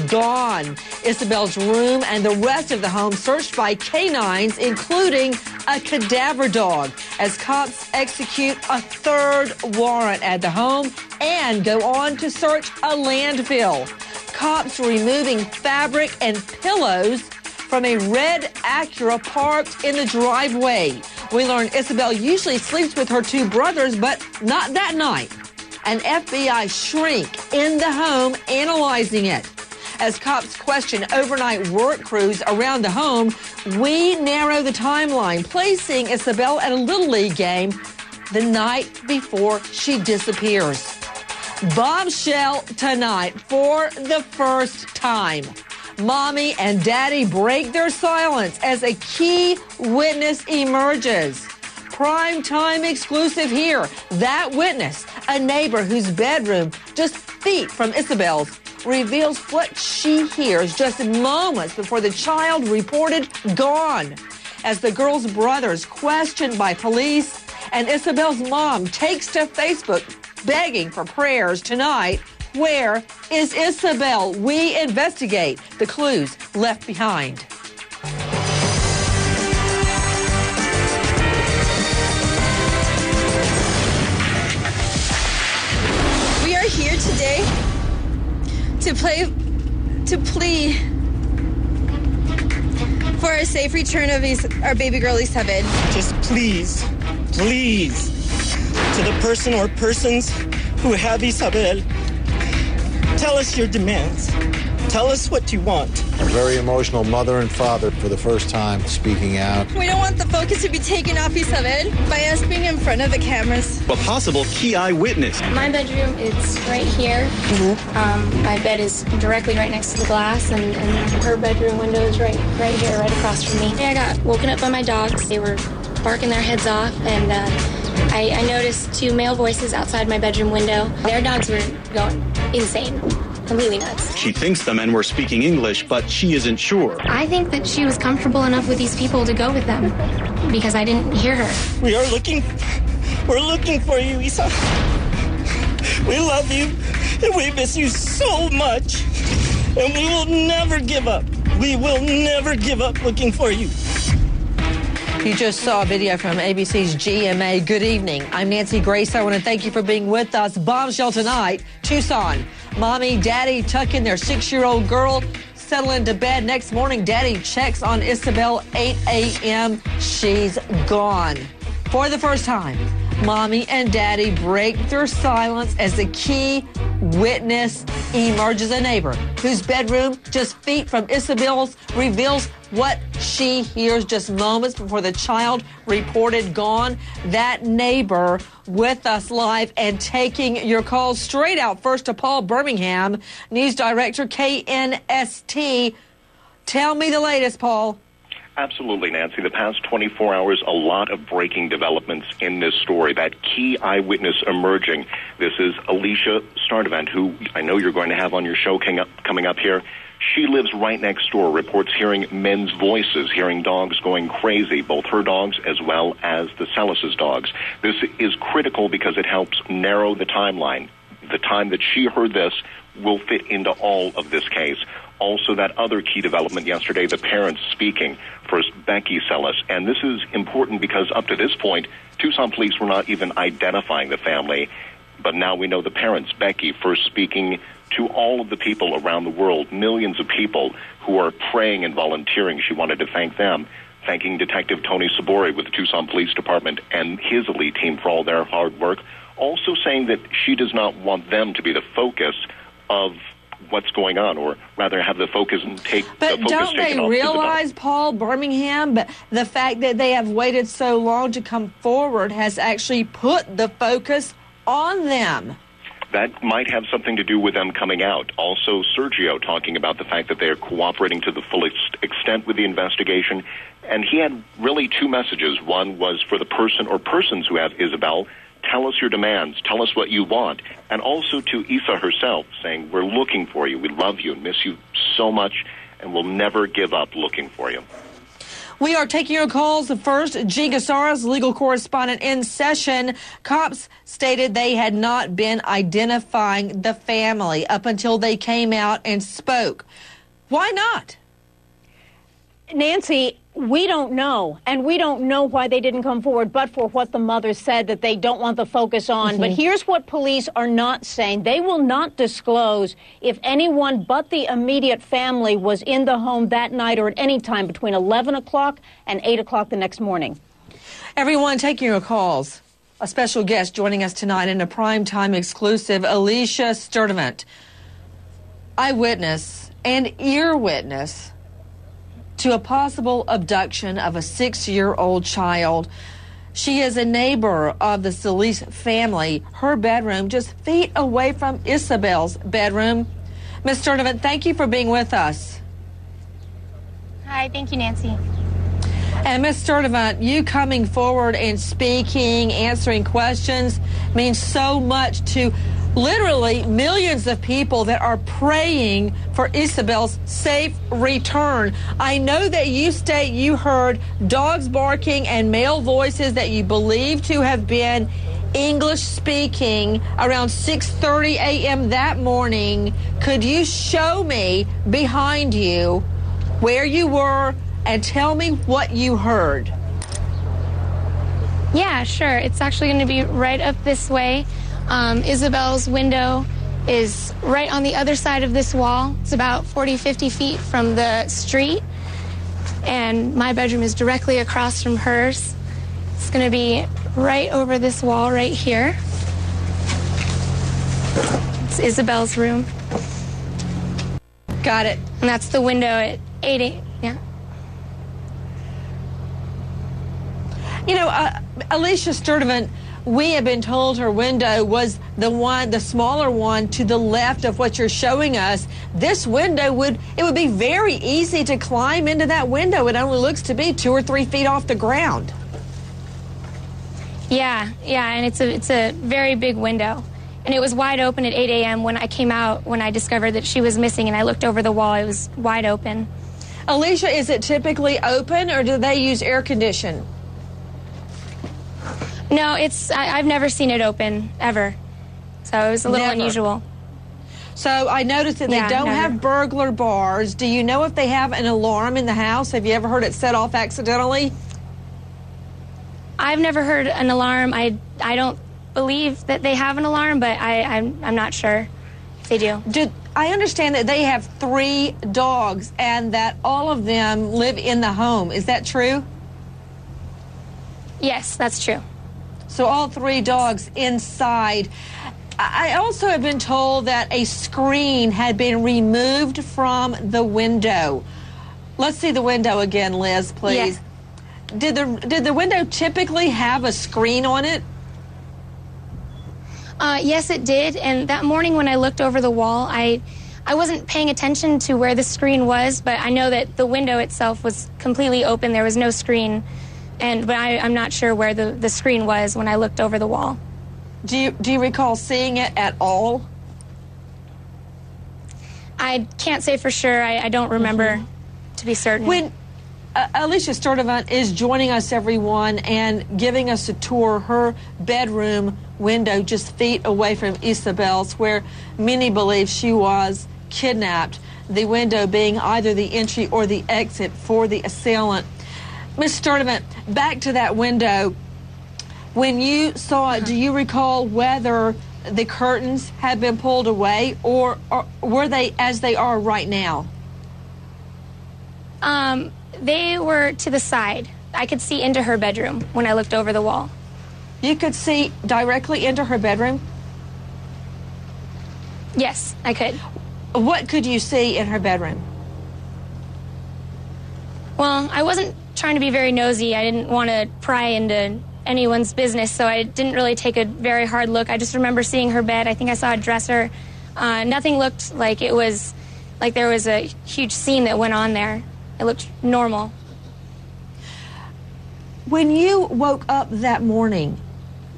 gone. Isabel's room and the rest of the home searched by canines, including a cadaver dog, as cops execute a third warrant at the home and go on to search a landfill. Cops removing fabric and pillows from a red Acura parked in the driveway. We learned Isabel usually sleeps with her two brothers, but not that night. An FBI shrink in the home analyzing it. As cops question overnight work crews around the home, we narrow the timeline, placing Isabel at a Little League game the night before she disappears. Bombshell tonight for the first time. Mommy and Daddy break their silence as a key witness emerges. Primetime exclusive here. That witness, a neighbor whose bedroom just feet from Isabel's, reveals what she hears just moments before the child reported gone. As the girl's brothers questioned by police and Isabel's mom takes to Facebook begging for prayers tonight. Where is Isabel? We investigate the clues left behind. We are here today to plea for a safe return of our baby girl Isabel. Just please, to the person or persons who have Isabel, tell us your demands. Tell us what you want. A very emotional mother and father for the first time speaking out. We don't want the focus to be taken off Isabel by us being in front of the cameras. A possible key eyewitness. My bedroom is right here. My bed is directly right next to the glass, and her bedroom window is right here, right across from me. I got woken up by my dogs. They were barking their heads off, and I noticed two male voices outside my bedroom window. Their dogs were going insane. Completely nuts. She thinks the men were speaking English, but she isn't sure. I think that she was comfortable enough with these people to go with them because I didn't hear her. We're looking for you, Isa. We love you, and we miss you so much. And we will never give up. We will never give up looking for you. You just saw a video from ABC's GMA. Good evening. I'm Nancy Grace. I want to thank you for being with us. Bombshell tonight, Tucson. Mommy, Daddy tuck in their 6-year-old girl, settle into bed. Next morning, Daddy checks on Isabel, 8 a.m. She's gone. For the first time, Mommy and Daddy break their silence as a key witness emerges. A neighbor whose bedroom just feet from Isabel's reveals what she hears just moments before the child reported gone. That neighbor with us live and taking your calls straight out. First to Paul Birmingham, news director, KNST. Tell me the latest, Paul. Absolutely, Nancy. The past 24 hours, a lot of breaking developments in this story. That key eyewitness emerging. This is Alicia Stardivant, who I know you're going to have on your show coming up here. She lives right next door, reports hearing men's voices, hearing dogs going crazy, both her dogs as well as the Celis' dogs. This is critical because it helps narrow the timeline. The time that she heard this will fit into all of this case. Also, that other key development yesterday, the parents speaking, first Becky Celis. And this is important because up to this point, Tucson police were not even identifying the family. But now we know the parents, Becky, first speaking to all of the people around the world, millions of people who are praying and volunteering. She wanted to thank them, thanking Detective Tony Sabori with the Tucson Police Department and his elite team for all their hard work. Also saying that she does not want them to be the focus of what's going on, or rather have the focus and take the focus taken off. But don't they realize, Paul Birmingham, but the fact that they have waited so long to come forward has actually put the focus on them? That might have something to do with them coming out. Also, Sergio talking about the fact that they are cooperating to the full extent with the investigation. And he had really two messages. One was for the person or persons who have Isabel, tell us your demands, tell us what you want. And also to Isa herself, saying, we're looking for you, we love you and miss you so much, and we'll never give up looking for you. We are taking your calls. First, G. Gasaras, legal correspondent in session. Cops stated they had not been identifying the family up until they came out and spoke. Why not? Nancy, we don't know, and we don't know why they didn't come forward, but for what the mother said that they don't want the focus on. But here's what police are not saying. They will not disclose if anyone but the immediate family was in the home that night or at any time between 11 o'clock and 8 o'clock the next morning. Everyone taking your calls. A special guest joining us tonight in a primetime exclusive, Alicia Sturdivant, eyewitness and ear witness to a possible abduction of a 6-year-old child. She is a neighbor of the Celis family. Her bedroom just feet away from Isabel's bedroom. Ms. Sturdivant, thank you for being with us. Hi, thank you, Nancy. And Ms. Sturdivant, you coming forward and speaking, answering questions means so much to literally millions of people that are praying for Isabel's safe return. I know that you state you heard dogs barking and male voices that you believe to have been English speaking around 6:30 a.m. that morning. Could you show me behind you where you were and tell me what you heard? Yeah, sure. It's actually going to be right up this way. Isabel's window is right on the other side of this wall. It's about 40, 50 feet from the street. And my bedroom is directly across from hers. It's going to be right over this wall right here. It's Isabel's room. Got it. And that's the window at 8. Yeah. You know, Alicia Sturdivant, we have been told her window was the smaller one to the left of what you're showing us. This window would be very easy to climb into that window. It only looks to be 2 or 3 feet off the ground. Yeah, and it's a very big window. And it was wide open at 8 a.m. when I came out, when I discovered that she was missing, and I looked over the wall. It was wide open. Alicia, is it typically open, or do they use air condition? No, I've never seen it open, ever. So it was a little unusual. So I noticed that they don't have burglar bars. Do you know if they have an alarm in the house? Have you ever heard it set off accidentally? I've never heard an alarm. I don't believe that they have an alarm, but I'm not sure if they do. I understand that they have 3 dogs and that all of them live in the home. Is that true? Yes, that's true. So all 3 dogs inside. I also have been told that a screen had been removed from the window. Let's see the window again, Liz, please. Yeah. Did the window typically have a screen on it? Yes, it did. And that morning when I looked over the wall, I wasn't paying attention to where the screen was, but I know that the window itself was completely open. There was no screen. But I'm not sure where the screen was when I looked over the wall. Do you recall seeing it at all? I can't say for sure. I don't remember to be certain. When Alicia Sturdivant is joining us, everyone, and giving us a tour, her bedroom window just feet away from Isabel's, where many believe she was kidnapped, the window being either the entry or the exit for the assailant. Ms. Sturdivant, back to that window. When you saw it, do you recall whether the curtains had been pulled away or were they as they are right now? They were to the side. I could see into her bedroom when I looked over the wall. You could see directly into her bedroom? Yes, I could. What could you see in her bedroom? Well, I wasn't trying to be very nosy. I didn't want to pry into anyone's business, so I didn't really take a very hard look. I just remember seeing her bed. I think I saw a dresser. Nothing looked like it was, like there was a huge scene that went on there. It looked normal. When you woke up that morning,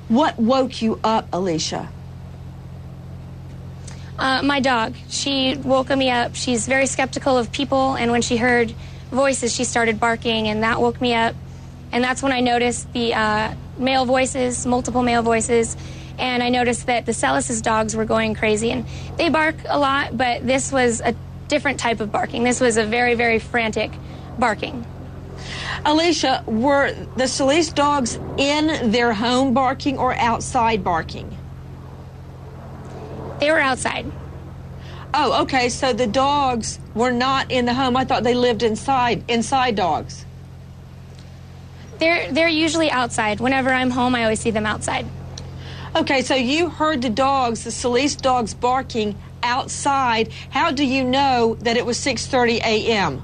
what woke you up, Alicia? My dog. She woke me up. She's very skeptical of people, and when she heard voices, she started barking, and that woke me up. And that's when I noticed the male voices, multiple male voices, and I noticed that the Celis' dogs were going crazy. And they bark a lot, but this was a different type of barking. This was a very, very frantic barking. Alicia, were the Celis dogs in their home barking or outside barking? They were outside. Oh, okay, so the dogs were not in the home. I thought they lived inside dogs. They're usually outside. Whenever I'm home, I always see them outside. Okay, so you heard the dogs, the Celis dogs barking outside. How do you know that it was 6:30 a.m.?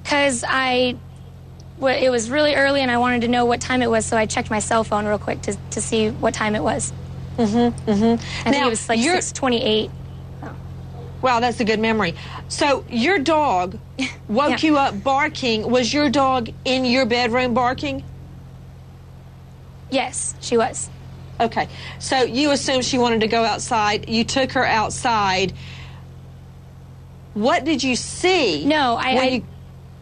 Because it was really early and I wanted to know what time it was, so I checked my cell phone real quick to see what time it was. I think it was like 6:28. Oh. Wow, that's a good memory. So your dog woke you up barking. Was your dog in your bedroom barking? Yes, she was. Okay, so you assumed she wanted to go outside. You took her outside. What did you see? No,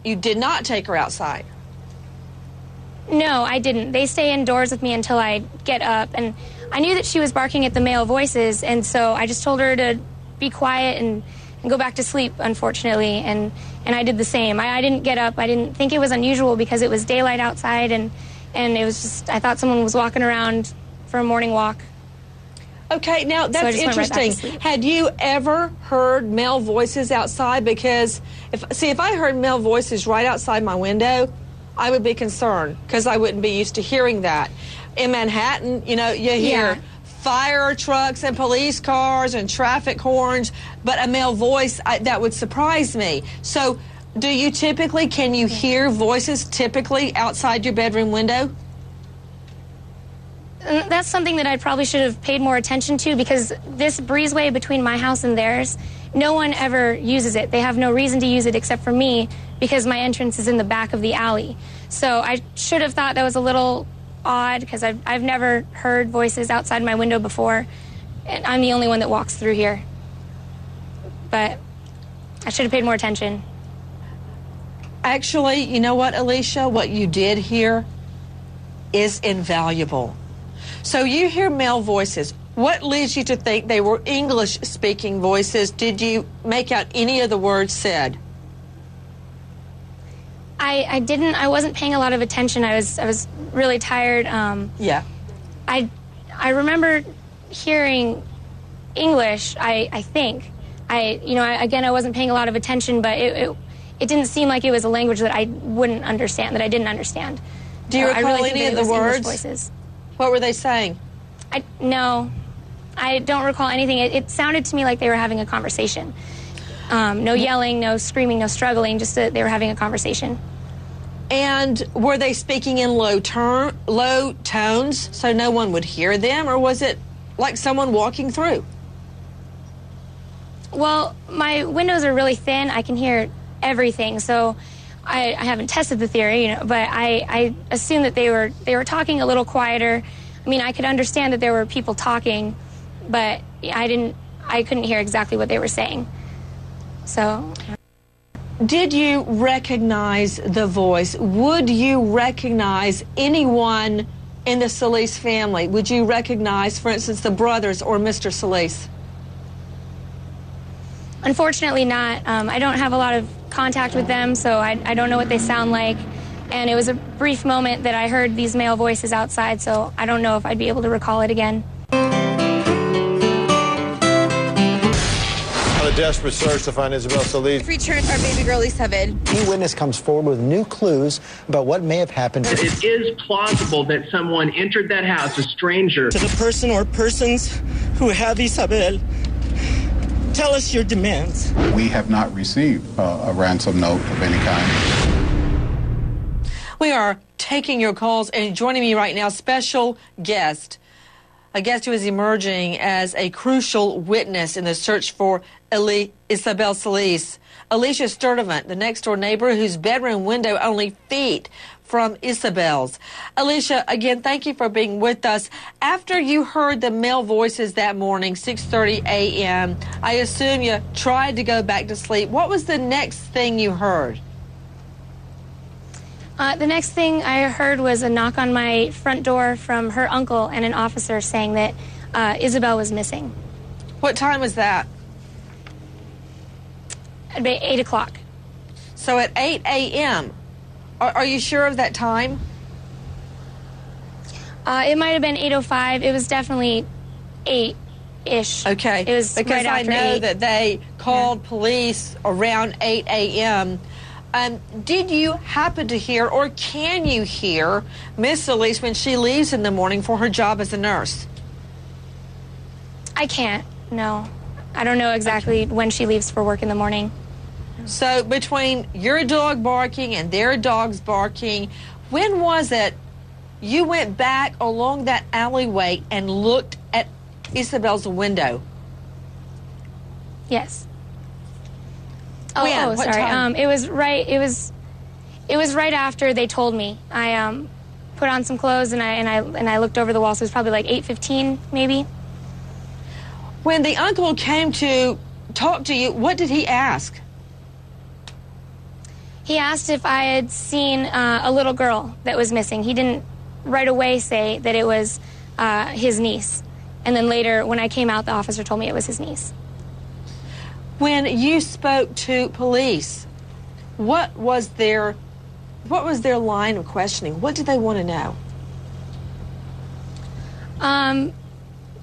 you did not take her outside. No, I didn't. They stay indoors with me until I get up, and I knew that she was barking at the male voices, and so I just told her to be quiet and go back to sleep, unfortunately, and I did the same. I didn't get up. I didn't think it was unusual because it was daylight outside, and it was just, I thought someone was walking around for a morning walk. Okay, now that's interesting. Had you ever heard male voices outside? Because if I heard male voices right outside my window, I would be concerned because I wouldn't be used to hearing that. In Manhattan, you hear fire trucks and police cars and traffic horns, but a male voice, that would surprise me. So can you hear voices typically outside your bedroom window? That's something that I probably should have paid more attention to, because this breezeway between my house and theirs, no one ever uses it. They have no reason to use it except for me, because my entrance is in the back of the alley. So I should have thought that was a little odd, because I've never heard voices outside my window before, and I'm the only one that walks through here. But I should have paid more attention. Actually, you know what, Alicia? What you did here is invaluable. So you hear male voices. What leads you to think they were English-speaking voices? Did you make out any of the words said? I didn't. I wasn't paying a lot of attention. I was really tired. I remember hearing English. I think. I wasn't paying a lot of attention, but it didn't seem like it was a language that I wouldn't understand, that I didn't understand. Do you recall any of the words? Voices. What were they saying? No, I don't recall anything. It sounded to me like they were having a conversation. No yelling, no screaming, no struggling, just that they were having a conversation. And were they speaking in low tones so no one would hear them, or was it like someone walking through? Well, my windows are really thin. I can hear everything, so I haven't tested the theory, but I assume that they were talking a little quieter. I mean, I could understand that there were people talking, but I couldn't hear exactly what they were saying. So, did you recognize the voice? Would you recognize anyone in the Celis family? Would you recognize, for instance, the brothers or Mr. Celis? Unfortunately not. I don't have a lot of contact with them, so I don't know what they sound like. And it was a brief moment that I heard these male voices outside, so I don't know if I'd be able to recall it again. On a desperate search to find Isabel Celis, We've returned our baby girl, Isabel. Eyewitness comes forward with new clues about what may have happened. It is plausible that someone entered that house, a stranger. To the person or persons who have Isabel, tell us your demands. We have not received a ransom note of any kind. We are taking your calls, and joining me right now, special guest, a guest who is emerging as a crucial witness in the search for Isabel Celis. Alicia Sturdivant, the next-door neighbor whose bedroom window only feet from Isabel's. Alicia, again, thank you for being with us. After you heard the male voices that morning, 6:30 a.m., I assume you tried to go back to sleep. What was the next thing you heard? The next thing I heard was a knock on my front door from her uncle and an officer saying that Isabel was missing. What time was that? At 8 o'clock. So at 8 a.m., are you sure of that time? It might have been 8:05. It was definitely 8-ish. Okay. It was because right after I know 8. that they called police around 8 a.m. Did you happen to hear, or can you hear, Miss Celis when she leaves in the morning for her job as a nurse? I can't. No. I don't know exactly when she leaves for work in the morning. So between your dog barking and their dogs barking, when was it you went back along that alleyway and looked at Isabel's window? Yes. When? Oh, What sorry. time? It was right after they told me. I put on some clothes and I looked over the wall. So it was probably like 8:15 maybe. When the uncle came to talk to you, what did he ask? He asked if I had seen a little girl that was missing. He didn't right away say that it was his niece. And then later, when I came out, the officer told me it was his niece. When you spoke to police, what was their line of questioning? What did they want to know?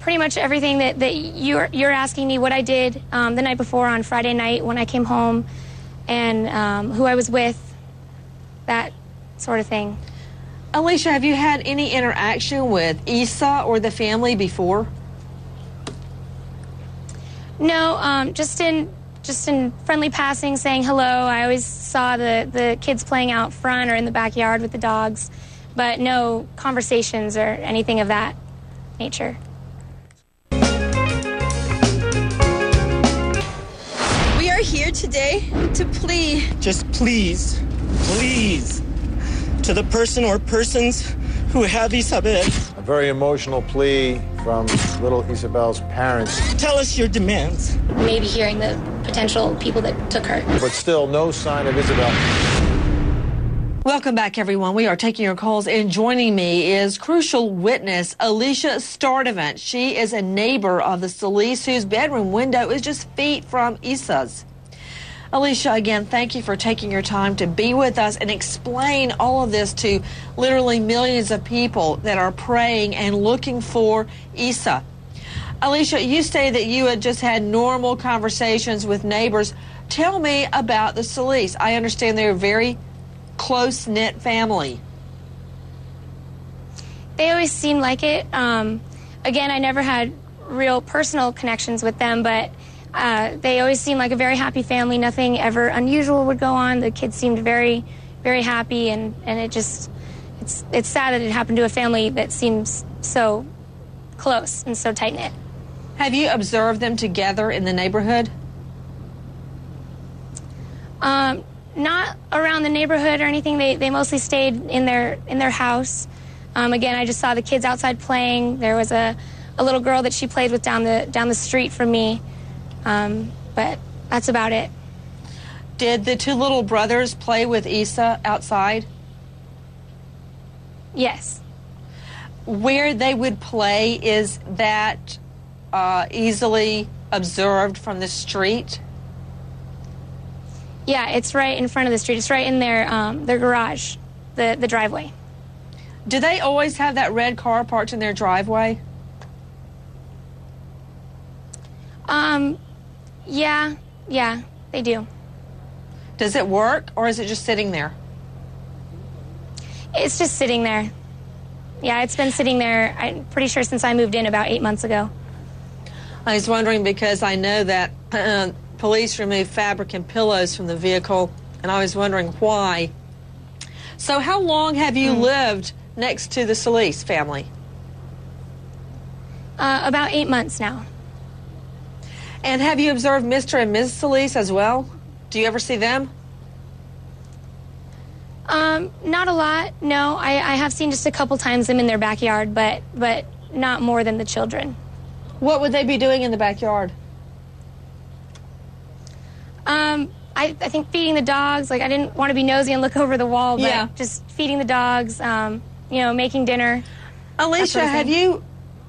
Pretty much everything that you're asking me, what I did the night before on Friday night when I came home, and who I was with, that sort of thing. Alicia, have you had any interaction with Isa or the family before? No, just in friendly passing, saying hello. I always saw the kids playing out front or in the backyard with the dogs, but no conversations or anything of that nature. We are here today to plea. Just please, to the person or persons who have Isabel. A very emotional plea from little Isabel's parents. Tell us your demands. Maybe hearing the potential people that took her. But still no sign of Isabel. Welcome back, everyone. We are taking your calls, and joining me is crucial witness Alicia Sturdivant. She is a neighbor of the Celis, whose bedroom window is just feet from Isa's. Alicia, again, thank you for taking your time to be with us and explain all of this to literally millions of people that are praying and looking for Isa. Alicia, you say that you had just had normal conversations with neighbors. Tell me about the Celis. I understand they're a very close-knit family. They always seemed like it. Again, I never had real personal connections with them, but they always seemed like a very happy family. Nothing ever unusual would go on. The kids seemed very, very happy, and it's sad that it happened to a family that seems so close and so tight-knit. Have you observed them together in the neighborhood? Not around the neighborhood or anything. They mostly stayed in their house. Again, I just saw the kids outside playing. There was a little girl that she played with down the street from me. But that's about it. Did the two little brothers play with Isa outside? Yes. Where they would play, is that easily observed from the street? Yeah, it's right in front of the street. It's right in their garage, the driveway. Do they always have that red car parked in their driveway? Yeah, they do. Does it work, or is it just sitting there? It's just sitting there. Yeah, it's been sitting there, I'm pretty sure, since I moved in about 8 months ago. I was wondering because I know that police removed fabric and pillows from the vehicle, and I was wondering why. So how long have you lived next to the Celis family? About 8 months now. And have you observed Mr. and Ms. Celis as well? Do you ever see them? Not a lot, no. I have seen just a couple times them in their backyard, but not more than the children. What would they be doing in the backyard? I think feeding the dogs. Like, I didn't want to be nosy and look over the wall, but just feeding the dogs, making dinner. Alicia, sort of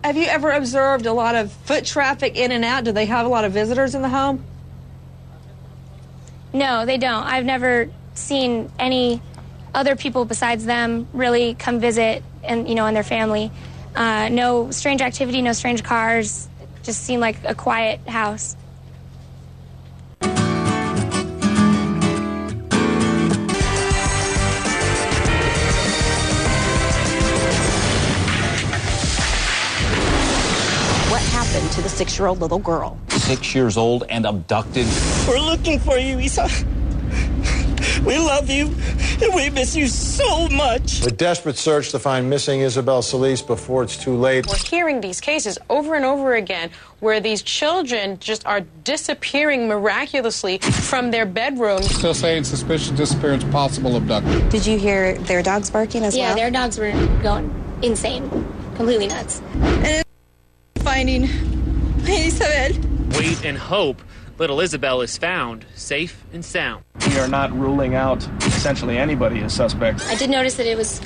have you ever observed a lot of foot traffic in and out? Do they have a lot of visitors in the home? No, they don't. I've never seen any other people besides them really come visit and their family. No strange activity, no strange cars. Just seemed like a quiet house. What happened to the 6-year-old little girl? 6 years old and abducted. We're looking for you, Isa. We love you, and we miss you so much. A desperate search to find missing Isabel Celis before it's too late. We're hearing these cases over and over again where these children just are disappearing miraculously from their bedrooms. Still saying suspicious disappearance, possible abduction. Did you hear their dogs barking as well? Yeah, their dogs were going insane, completely nuts. And finding Isabel. Wait and hope little Isabel is found safe and sound. We are not ruling out essentially anybody as suspect. I did notice that it was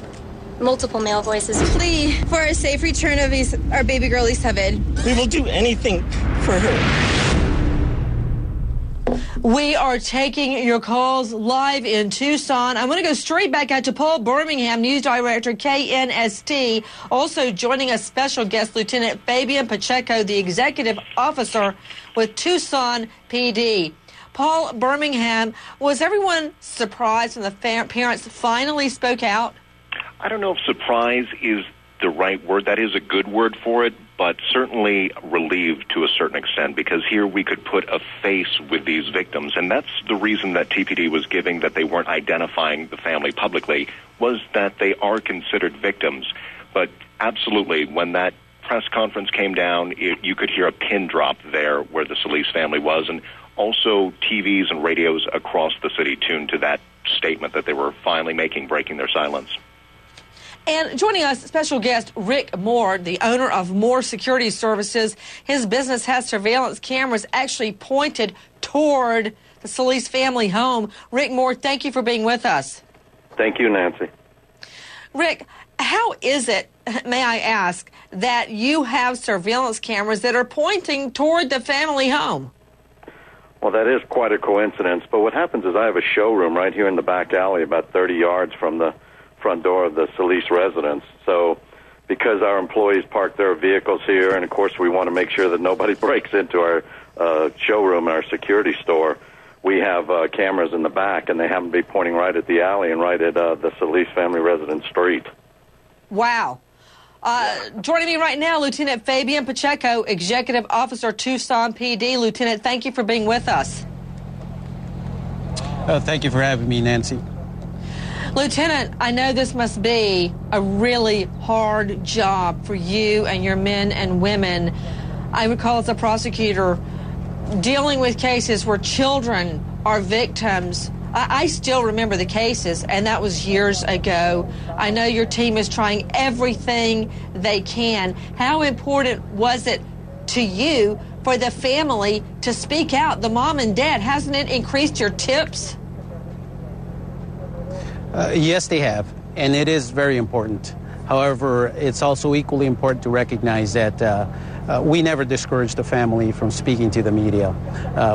multiple male voices. Plea for a safe return of our baby girl Isabel. We will do anything for her. We are taking your calls live in Tucson. I'm going to go straight back out to Paul Birmingham, News Director, KNST. Also joining us, special guest Lieutenant Fabian Pacheco, the Executive Officer with Tucson PD. Paul Birmingham, was everyone surprised when the parents finally spoke out? I don't know if surprise is the right word. That is a good word for it, but certainly relieved to a certain extent, because here we could put a face with these victims. And that's the reason that TPD was giving that they weren't identifying the family publicly, was that they are considered victims. But absolutely, when that press conference came down, you could hear a pin drop there where the Celis family was, and also TVs and radios across the city tuned to that statement that they were finally making, breaking their silence. And joining us, special guest Rick Moore, the owner of Moore Security Services. His business has surveillance cameras actually pointed toward the Celis family home. Rick Moore, thank you for being with us. Thank you, Nancy. Rick, how is it, may I ask, that you have surveillance cameras that are pointing toward the family home? Well, that is quite a coincidence. But what happens is I have a showroom right here in the back alley about 30 yards from the front door of the Celis residence. So because our employees park their vehicles here, and of course we want to make sure that nobody breaks into our showroom and our security store, we have cameras in the back, and they happen to be pointing right at the alley and right at the Celis family residence street. Wow. Joining me right now, Lieutenant Fabian Pacheco, Executive Officer, Tucson PD. Lieutenant, thank you for being with us. Thank you for having me, Nancy. Lieutenant, I know this must be a really hard job for you and your men and women. I recall as a prosecutor dealing with cases where children are victims. I still remember the cases, and that was years ago. I know your team is trying everything they can. How important was it to you for the family to speak out, the mom and dad? Hasn't it increased your tips? Yes, they have, and it is very important. However, it's also equally important to recognize that we never discouraged the family from speaking to the media.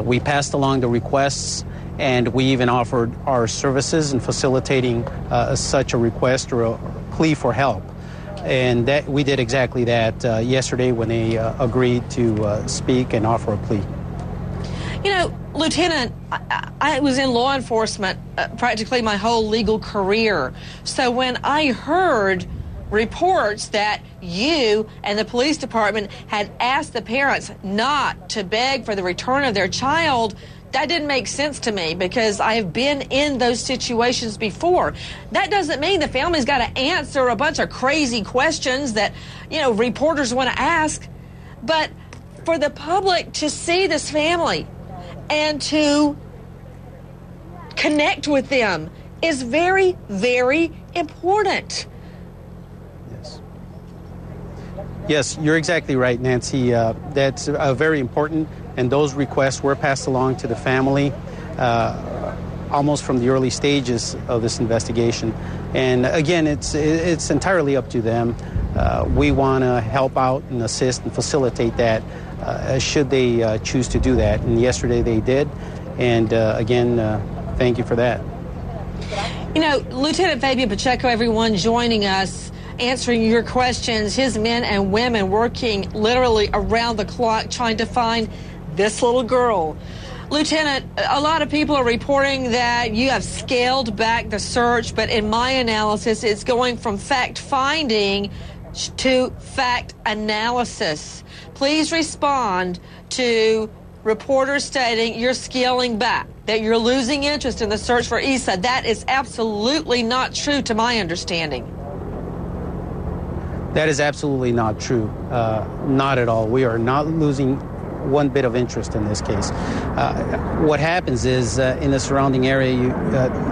We passed along the requests, and we even offered our services in facilitating such a request or a plea for help. And that we did exactly that yesterday when they agreed to speak and offer a plea. You know, Lieutenant, I was in law enforcement practically my whole legal career. So when I heard reports that you and the police department had asked the parents not to beg for the return of their child, that didn't make sense to me, because I have been in those situations before. That doesn't mean the family's got to answer a bunch of crazy questions that, you know, reporters want to ask. But for the public to see this family and to connect with them is very, very important. Yes, you're exactly right, Nancy. That's very important, and those requests were passed along to the family almost from the early stages of this investigation. And again, it's entirely up to them. We want to help out and assist and facilitate that should they choose to do that. And yesterday they did. And again, thank you for that. You know, Lieutenant Fabian Pacheco, everyone joining us, answering your questions, his men and women working literally around the clock trying to find this little girl. Lieutenant, a lot of people are reporting that you have scaled back the search, but in my analysis, it's going from fact-finding to fact analysis. Please respond to reporters stating you're scaling back, that you're losing interest in the search for Isa. That is absolutely not true to my understanding. That is absolutely not true. Not at all. We are not losing one bit of interest in this case. What happens is in the surrounding area, you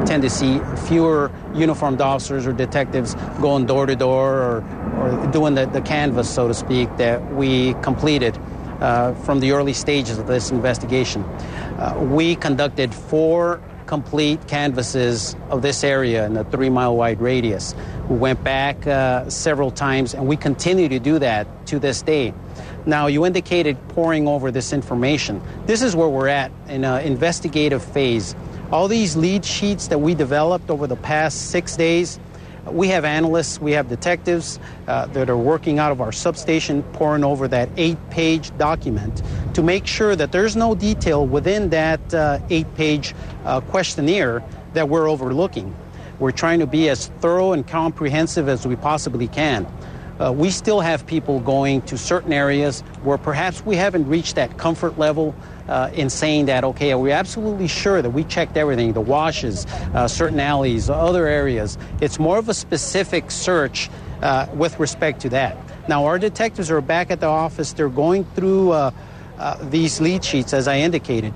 tend to see fewer uniformed officers or detectives going door to door or doing the canvas, so to speak, that we completed from the early stages of this investigation. We conducted 4 complete canvases of this area in a 3-mile wide radius. We went back several times, and we continue to do that to this day. Now, you indicated poring over this information. This is where we're at in an investigative phase. All these lead sheets that we developed over the past 6 days, we have analysts, we have detectives that are working out of our substation, poring over that 8-page document to make sure that there's no detail within that 8-page questionnaire that we're overlooking. We're trying to be as thorough and comprehensive as we possibly can. We still have people going to certain areas where perhaps we haven't reached that comfort level in saying that, okay, are we absolutely sure that we checked everything, the washes, certain alleys, other areas. It's more of a specific search with respect to that. Now, our detectives are back at the office. They're going through these lead sheets, as I indicated.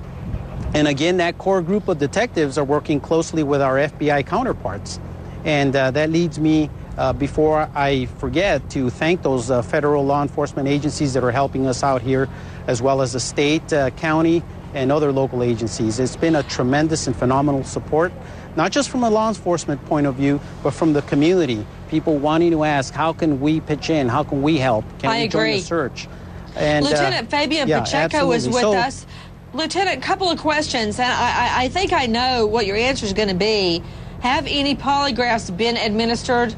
And again, that core group of detectives are working closely with our FBI counterparts. And that leads me, before I forget, to thank those federal law enforcement agencies that are helping us out here, as well as the state, county, and other local agencies. It's been a tremendous and phenomenal support, not just from a law enforcement point of view, but from the community. People wanting to ask, how can we pitch in? How can we help? Can we join the search? And, Lieutenant Fabian Pacheco is with us. Lieutenant, a couple of questions, and I think I know what your answer is going to be. Have any polygraphs been administered?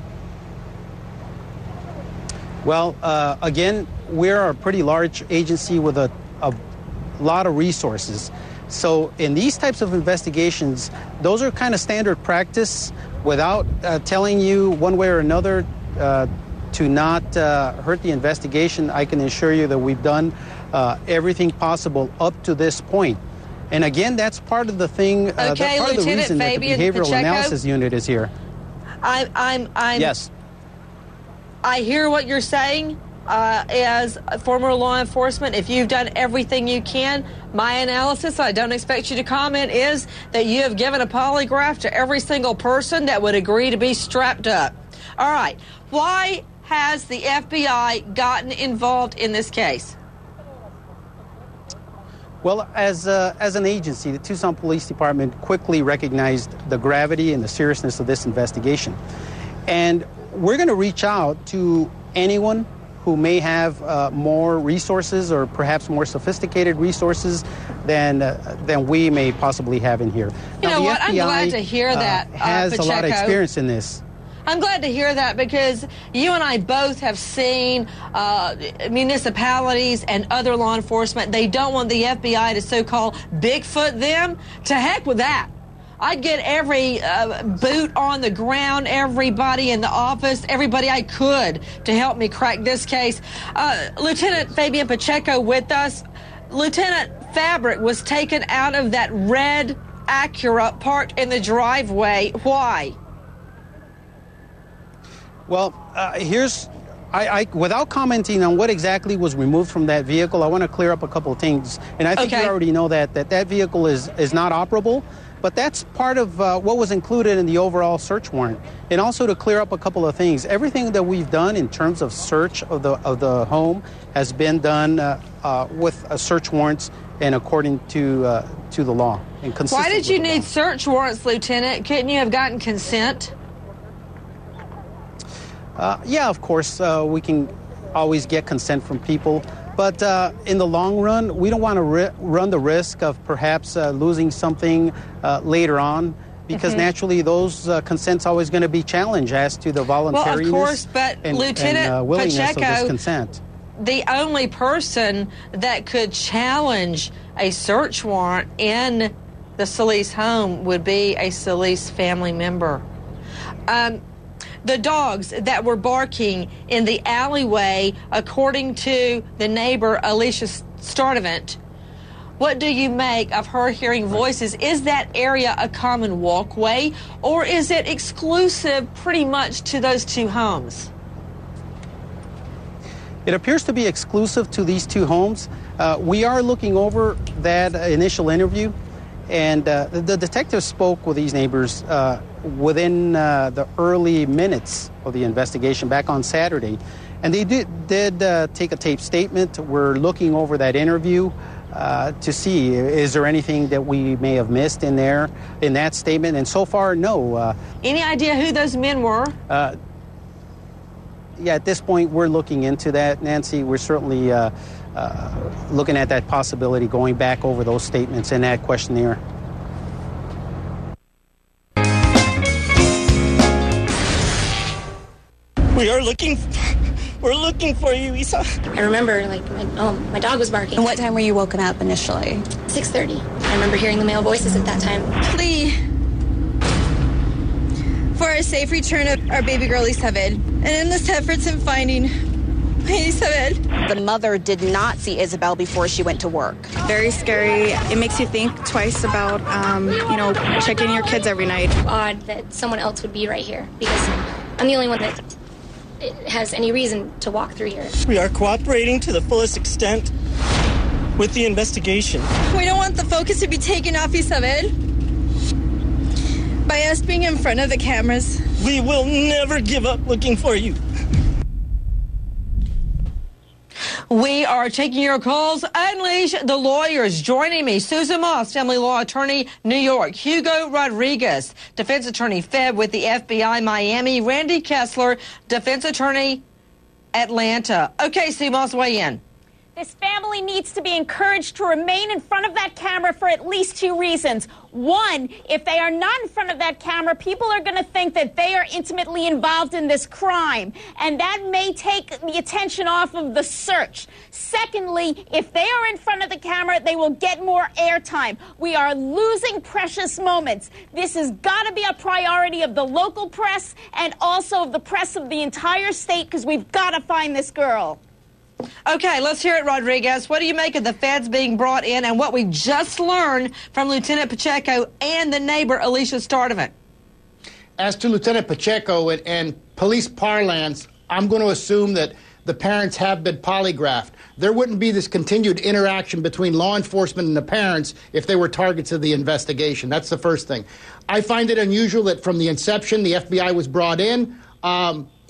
Well, again, we're a pretty large agency with a lot of resources. So in these types of investigations, those are kind of standard practice. Without telling you one way or another to not hurt the investigation, I can assure you that we've done everything possible up to this point. And again, that's part of the thing, that's part of the reason that the Behavioral Analysis Unit is here. Yes. I hear what you're saying. As a former law enforcement, if you've done everything you can, my analysis, I don't expect you to comment, is that you have given a polygraph to every single person that would agree to be strapped up. All right. Why has the FBI gotten involved in this case? Well, as an agency, the Tucson Police Department quickly recognized the gravity and the seriousness of this investigation. And we're going to reach out to anyone who may have more resources or perhaps more sophisticated resources than we may possibly have in here. You know what? I'm glad to hear that, has Pacheco. a lot of experience in this. I'm glad to hear that because you and I both have seen municipalities and other law enforcement. They don't want the FBI to so-called Bigfoot them. To heck with that. I'd get every boot on the ground, everybody in the office, everybody I could to help me crack this case. Lieutenant Fabian Pacheco with us. Lieutenant, fabric was taken out of that red Acura parked in the driveway. Why? Well, without commenting on what exactly was removed from that vehicle, I want to clear up a couple of things. And I think you already know that vehicle is not operable. But that's part of what was included in the overall search warrant. And also to clear up a couple of things, everything that we've done in terms of search of the home has been done with search warrants and according to the law. And why did you need search warrants, Lieutenant? Couldn't you have gotten consent? Yeah, of course, we can always get consent from people. But in the long run, we don't want to run the risk of perhaps losing something later on, because naturally those consent's always going to be challenged as to the voluntariness of course, but Lieutenant willingness Pacheco, of this consent. The only person that could challenge a search warrant in the Celis home would be a Celis family member. The dogs that were barking in the alleyway, according to the neighbor, Alicia Sturdivant, what do you make of her hearing voices? Is that area a common walkway, or is it exclusive pretty much to those two homes? It appears to be exclusive to these two homes. We are looking over that initial interview, and the detective spoke with these neighbors within the early minutes of the investigation back on Saturday. And they did take a tape statement. We're looking over that interview to see, is there anything that we may have missed in there, in that statement? And so far, no. Any idea who those men were? Yeah, at this point, we're looking into that, Nancy. We're certainly looking at that possibility, going back over those statements in that questionnaire. We're looking for you, Isa. I remember, like, my dog was barking. And what time were you woken up initially? 6:30. I remember hearing the male voices at that time. Plea for a safe return of our baby girl, Isabel. And in this efforts in finding Isabel. The mother did not see Isabel before she went to work. Very scary. It makes you think twice about, checking your kids every night. Odd that someone else would be right here, because I'm the only one that has any reason to walk through here. We are cooperating to the fullest extent with the investigation. We don't want the focus to be taken off Isabel by us being in front of the cameras. We will never give up looking for you. We are taking your calls. Unleash the lawyers. Joining me, Susan Moss, family law attorney, New York. Hugo Rodriguez, defense attorney, Fed with the FBI, Miami. Randy Kessler, defense attorney, Atlanta. Okay, Sue Moss, weigh in. This family needs to be encouraged to remain in front of that camera for at least two reasons. One, if they are not in front of that camera, people are going to think that they are intimately involved in this crime, and that may take the attention off of the search. Secondly, if they are in front of the camera, they will get more airtime. We are losing precious moments. This has got to be a priority of the local press and also of the press of the entire state, because we've got to find this girl. Okay, let's hear it, Rodriguez. What do you make of the feds being brought in and what we just learned from Lieutenant Pacheco and the neighbor, Alicia Sturdivant? As to Lieutenant Pacheco and police parlance, I'm going to assume that the parents have been polygraphed. There wouldn't be this continued interaction between law enforcement and the parents if they were targets of the investigation. That's the first thing. I find it unusual that from the inception, the FBI was brought in.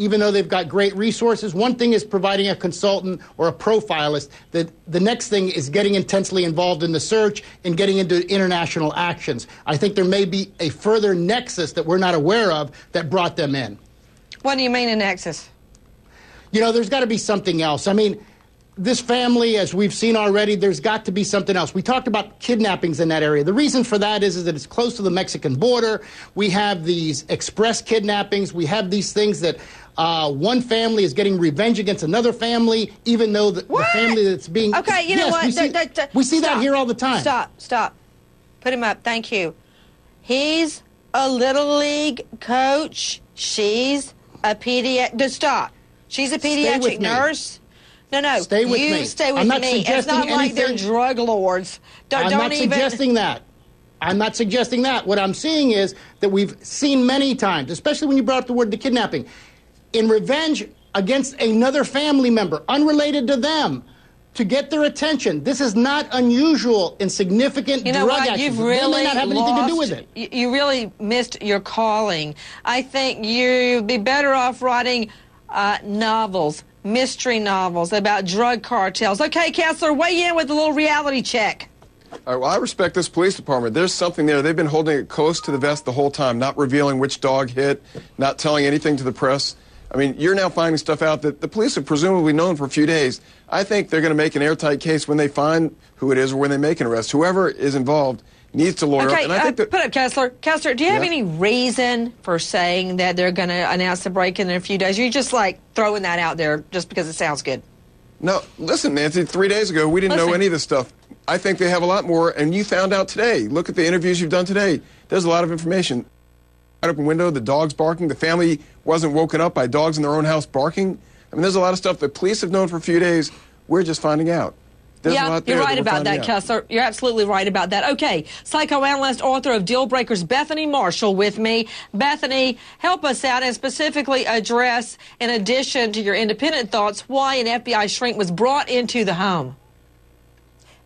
Even though they've got great resources, one thing is providing a consultant or a profilist. The next thing is getting intensely involved in the search and getting into international actions. I think there may be a further nexus that we're not aware of that brought them in. What do you mean a nexus? You know, there's got to be something else. I mean, this family, as we've seen already, there's got to be something else. We talked about kidnappings in that area. The reason for that is that it's close to the Mexican border. We have these express kidnappings. We have these things that one family is getting revenge against another family, even though the family that's being... Okay, you know what? We see that here all the time. Stop. Put him up. Thank you. He's a Little League coach. She's a pediatric... Stop. She's a pediatric nurse. No. Stay with me. Stay with I'm not me. It's not like they're drug lords. I'm not suggesting that. I'm not suggesting that. What I'm seeing is that we've seen many times, especially when you brought up the word the kidnapping, in revenge against another family member, unrelated to them, to get their attention. This is not unusual in significant drug actions. You've really they may not have anything to do with it. You really missed your calling. I think you'd be better off writing novels, mystery novels about drug cartels. Okay, Counselor, weigh in with a little reality check. All right, well, I respect this police department. There's something there. They've been holding it close to the vest the whole time, not revealing which dog hit, not telling anything to the press. I mean, you're now finding stuff out that the police have presumably known for a few days. I think they're going to make an airtight case when they find who it is or when they make an arrest. Whoever is involved needs to lawyer up. And I think that, put up, Counselor. Counselor, do you have any reason for saying that they're going to announce the break-in in a few days? You're just, like, throwing that out there just because it sounds good. No, listen, Nancy, 3 days ago, we didn't know any of this stuff. I think they have a lot more, and you found out today. Look at the interviews you've done today. There's a lot of information. Right open window, the dog's barking. The family wasn't woken up by dogs in their own house barking. I mean, there's a lot of stuff the police have known for a few days. We're just finding out. There's a lot there you're right about that, Kessler. You're absolutely right about that. Okay, psychoanalyst, author of Deal Breakers, Bethany Marshall with me. Bethany, help us out and specifically address, in addition to your independent thoughts, why an FBI shrink was brought into the home.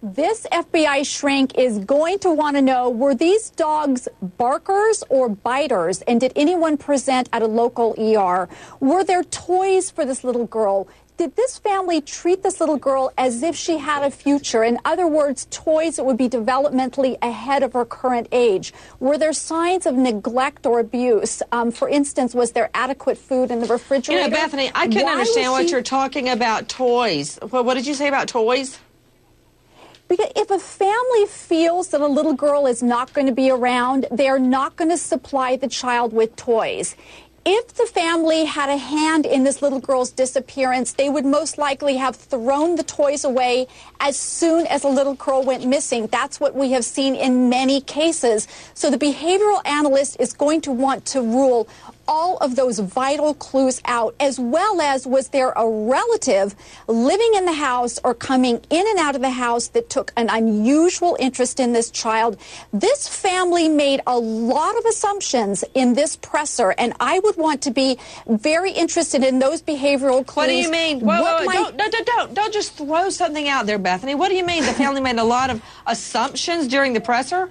This FBI shrink is going to want to know, were these dogs barkers or biters? And did anyone present at a local ER? Were there toys for this little girl? Did this family treat this little girl as if she had a future? In other words, toys that would be developmentally ahead of her current age. Were there signs of neglect or abuse? For instance, was there adequate food in the refrigerator? You know, Bethany, I couldn't understand what you're talking about toys. What did you say about toys? Because if a family feels that a little girl is not going to be around, they're not going to supply the child with toys. If the family had a hand in this little girl's disappearance, they would most likely have thrown the toys away as soon as a little girl went missing. That's what we have seen in many cases. So the behavioral analyst is going to want to rule all of those vital clues out, as well as was there a relative living in the house or coming in and out of the house that took an unusual interest in this child. This family made a lot of assumptions in this presser, and I would want to be very interested in those behavioral clues. What do you mean? Don't just throw something out there, Bethany. What do you mean the family made a lot of assumptions during the presser?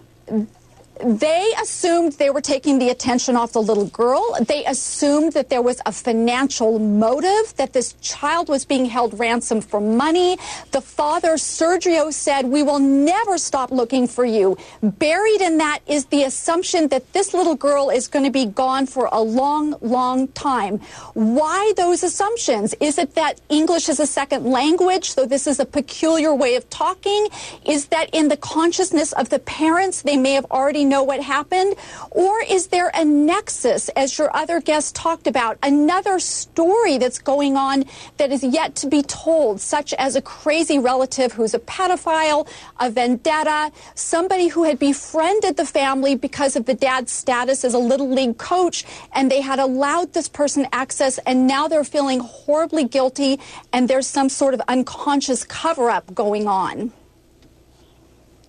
They assumed they were taking the attention off the little girl. They assumed that there was a financial motive, that this child was being held ransom for money. The father, Sergio, said, "We will never stop looking for you." Buried in that is the assumption that this little girl is going to be gone for a long, long time. Why those assumptions? Is it that English is a second language, so this is a peculiar way of talking? Is that in the consciousness of the parents, they may have already know what happened? Or is there a nexus, as your other guest talked about, another story that's going on that is yet to be told, such as a crazy relative who's a pedophile, a vendetta, somebody who had befriended the family because of the dad's status as a little league coach, and they had allowed this person access, and now they're feeling horribly guilty, and there's some sort of unconscious cover-up going on.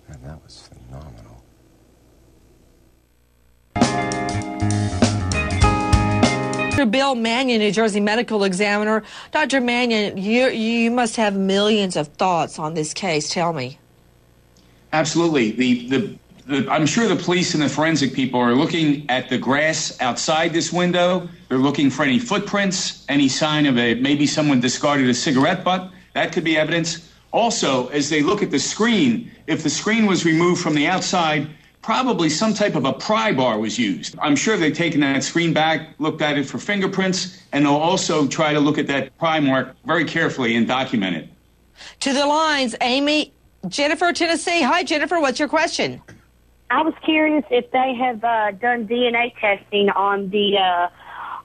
And that was phenomenal. Dr. Bill Mannion, New Jersey medical examiner. Dr. Mannion, you must have millions of thoughts on this case. Tell me. Absolutely. I'm sure the police and the forensic people are looking at the grass outside this window. They're looking for any footprints, any sign of maybe someone discarded a cigarette butt. That could be evidence. Also, as they look at the screen, if the screen was removed from the outside, probably some type of a pry bar was used. I'm sure they've taken that screen back, looked at it for fingerprints, and they'll also try to look at that pry mark very carefully and document it. To the lines, Amy, Jennifer, Tennessee. Hi, Jennifer. What's your question? I was curious if they have done DNA testing on the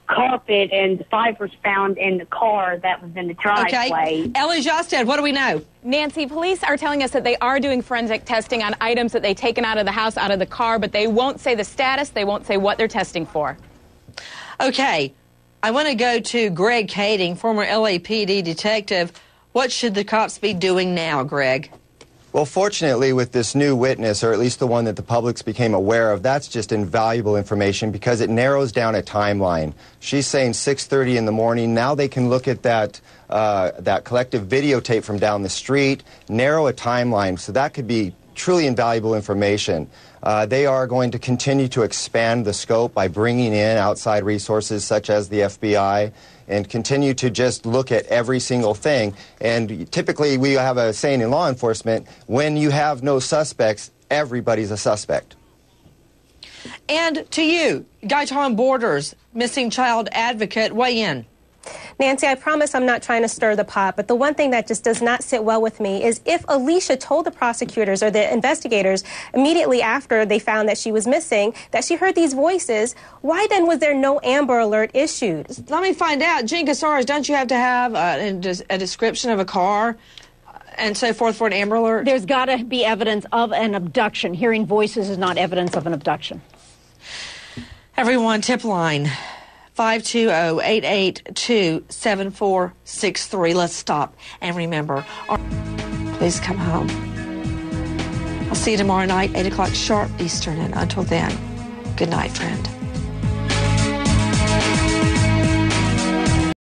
carpet and the fibers found in the car that was in the driveway. Okay. Ellie Josted, what do we know? Nancy, police are telling us that they are doing forensic testing on items that they've taken out of the house, out of the car, but they won't say the status. They won't say what they're testing for. Okay. I want to go to Greg Kading, former LAPD detective. What should the cops be doing now, Greg? Well, fortunately, with this new witness, or at least the one that the public became aware of, that's just invaluable information because it narrows down a timeline. She's saying 6:30 in the morning. Now they can look at that collective videotape from down the street, narrow a timeline, so that could be truly invaluable information. They are going to continue to expand the scope by bringing in outside resources such as the FBI and continue to just look at every single thing. And typically we have a saying in law enforcement, when you have no suspects, everybody's a suspect. And to you, Guyton Borders, missing child advocate, weigh in. Nancy, I promise I'm not trying to stir the pot, but the one thing that just does not sit well with me is if Alicia told the prosecutors or the investigators immediately after they found that she was missing that she heard these voices, why then was there no Amber Alert issued? Let me find out. Gene Casares, don't you have to have a description of a car and so forth for an Amber Alert? There's got to be evidence of an abduction. Hearing voices is not evidence of an abduction. Everyone, tip line 520-882-7463. Let's stop and remember. Please come home. I'll see you tomorrow night, 8 o'clock sharp Eastern. And until then, good night, friend.